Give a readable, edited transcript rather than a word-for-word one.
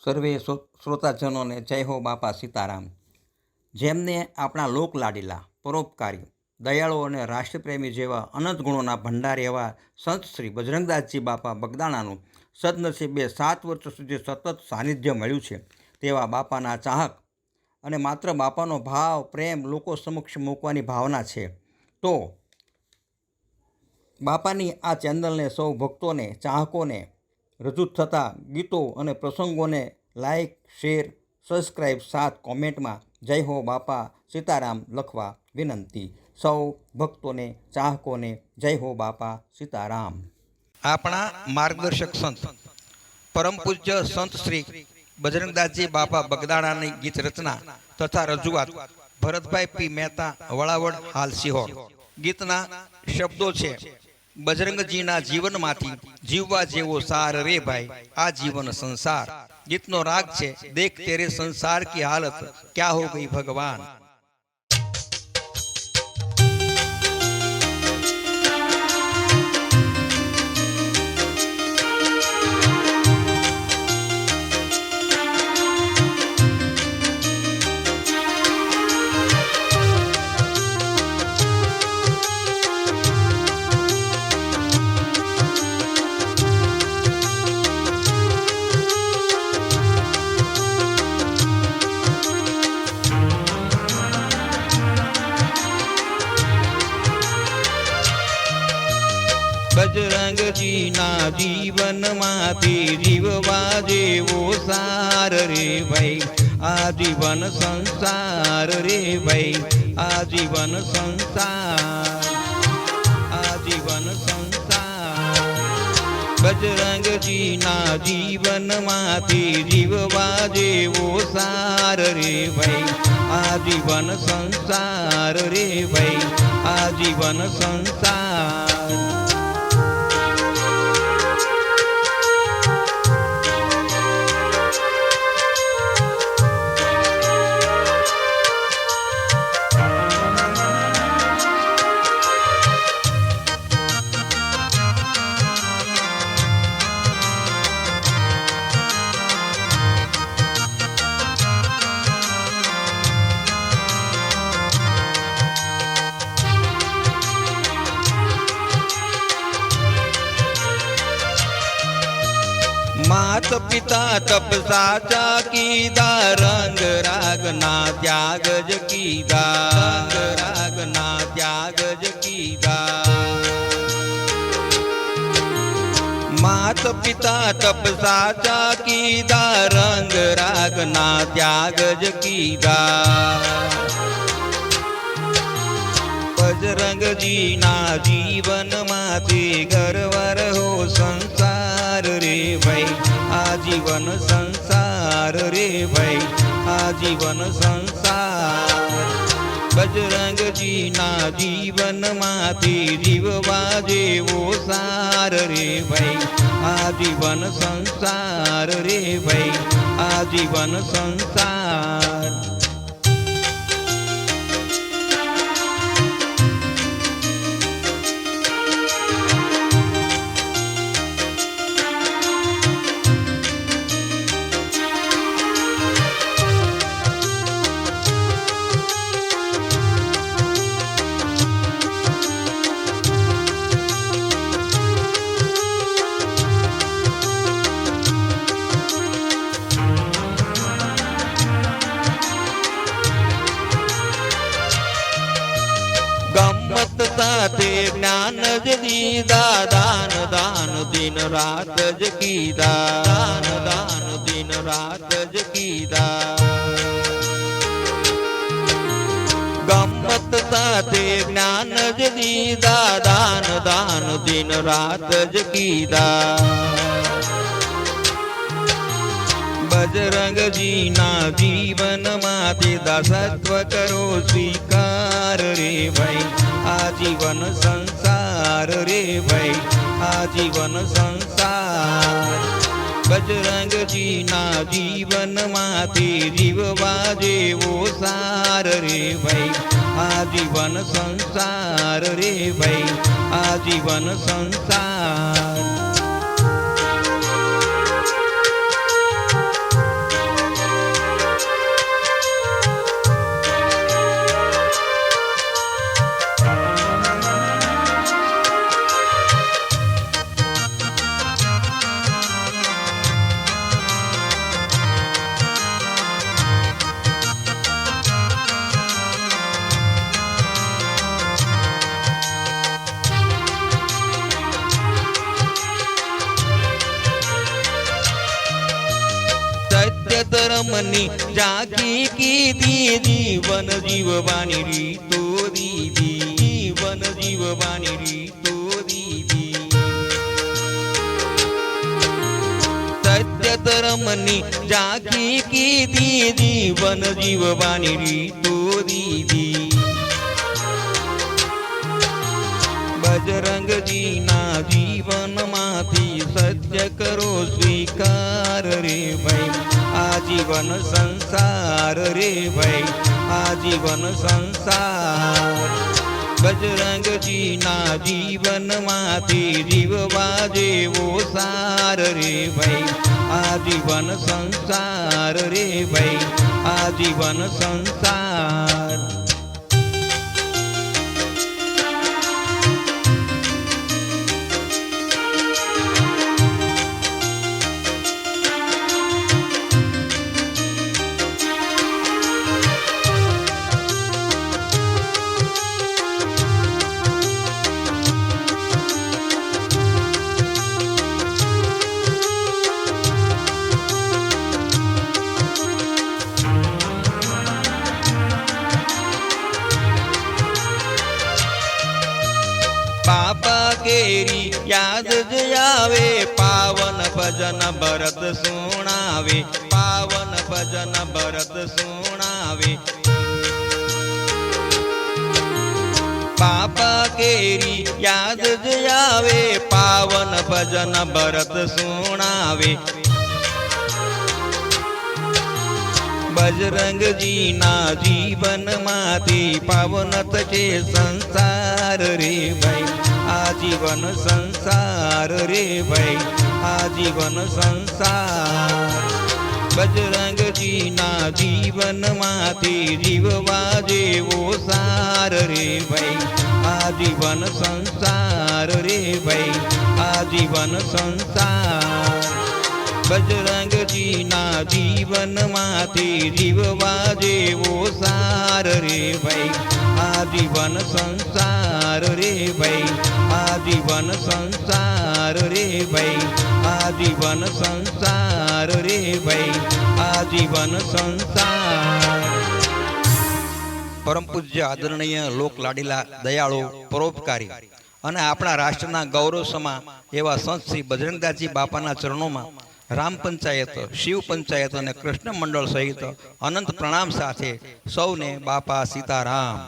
સર્વે શ્રોતાજનોને જય હો બાપા સીતારામ। જેમને આપણા લોકલાડીલા, પરોપકારી, દયાળુ અને રાષ્ટ્રપ્રેમી જેવા અનંત ગુણોના ભંડાર એવા સંત શ્રી બજરંગદાસજી બાપા બગદાણાનું સદનસીબે 7 વર્ષ સુધી સતત સાનિધ્ય મળ્યું છે તેવા બાપાના ચાહક અને માત્ર બાપાનો ભાવ પ્રેમ લોકો સમક્ષ મૂકવાની ભાવના છે તો બાપાની આ ચેનલને સૌ ભક્તોને, ચાહકોને રજૂ થતા ગીતો અને પ્રસંગોને લાઈક, શેર, સબસ્ક્રાઈબ સાથ કોમેન્ટમાં જય હો બાપા સીતારામ લખવા વિનંતી। સૌ ભક્તોને, ચાહકોને જય હો બાપા સીતારામ। આપણા માર્ગદર્શક સંત પરમ પૂજ્ય સંત શ્રી બજરંગદાસજી બાપા બગદાણાની ગીત રચના તથા રજૂઆત ભરતભાઈ પી મહેતા, વળાવડ, હાલ સિહોર। ગીતના શબ્દો છે: બજરંગજીના જીવનમાંથી જીવવા જેવો સાર રે ભાઈ આ જીવન સંસાર। ગીતનો રાગ છે દેખ તેરે સંસાર કી હાલત ક્યા હો ગઈ ભગવાન। બજરંગજીના જીવનમાંથી જીવવા જેવો સાર રે ભાઈ આ જીવન સંસાર રે ભાઈ આ જીવન સંસાર, આ જીવન સંસાર। બજરંગજીના જીવનમાંથી જીવવા જેવો સાર રે ભાઈ આ જીવન સંસાર રે ભાઈ આ જીવન સંસાર। मात पिता तप साचा कीधा रंग राग ना त्याग ज कीधा, रंग राग ना त्याग ज कीधा। मात पिता तप साचा कीधा रंग राग ना त्याग ज कीधा। बजरंगजीना जीवनમાંથી ઘરવાર હો સંસાર રે ભાઈ આ જીવન સંસાર રે ભાઈ આ જીવન સંસાર। બજરંગજીના જીવનમાંથી જીવવા જેવો સાર રે ભાઈ આ જીવન સંસાર રે ભાઈ આ જીવન સંસાર। ગમ્મત સાથે જ્ઞાન જ દીધા દાન દાન દિન રાત જ કીધા, દાન દાન દિન રાત જ કીધા। ગમ્મત સાથે જ્ઞાન જ દીધા દાન દાન દિન રાત જ કીધા। બજરંગજીના જીવનમાંથી દાસત્વ કરો સ્વીકાર રે ભાઈ આ જીવન સંસાર રે ભાઈ આ જીવન સંસાર। બજરંગજીના જીવનમાંથી જીવવા જેવો સાર રે ભાઈ આ જીવન સંસાર રે ભાઈ આ જીવન સંસાર। ધર્મની ઝાંખી કીધી, જીવન જીવવાની રીતો દીધી, જીવન જીવવાની રીતો દીધી. સત્ય ધર્મની ઝાંખી કીધી, જીવન જીવવાની રીતો દીધી. બજરંગજીના જીવનમાંથી સત્ય કરો સ્વીકાર રે ભાઈ, આજીવન સંસાર રે ભાઈ, આજીવન સંસાર. બજરંગજીના જીવનમાંથી જીવવા જેવો સાર રે ભાઈ, આજીવન સંસાર રે ભાઈ, આજીવન સંસાર. બાપા કેરી યાદ જ આવે, પાવન ભજન ભરત સુણાવે, પાવન ભજન ભરત સુણાવે. બાપા કેરી યાદ જ આવે, પાવન ભજન ભરત સુણાવે. બજરંગજીના જીવનમાંથી પાવન થશે સંસાર રે ભાઈ, આજીવન સંસાર રે ભાઈ, આજીવન સંસાર. બજરંગજીના જીવનમાંથી જીવવા જેવો સાર રે ભાઈ, આજીવન સંસાર રે ભાઈ, આજીવન સંસાર. બજરંગજીના જીવનમાંથી જીવવા જેવો સાર રે ભાઈ, આજીવન સંસાર રે ભાઈ, આજીવન સંસાર રે ભાઈ, આજીવન સંસાર રે ભાઈ, આજીવન સંસાર. પરમ પૂજ્ય આદરણીય લોક લાડીલા દયાળુ પરોપકારી અને આપણા રાષ્ટ્રના ગૌરવ સમા એવા સંત શ્રી બજરંગદાસજી બાપાના ચરણોમાં રામ પંચાયત, શિવ પંચાયત અને કૃષ્ણ મંડળ સહિત અનંત પ્રણામ સાથે સૌને બાપા સીતારામ.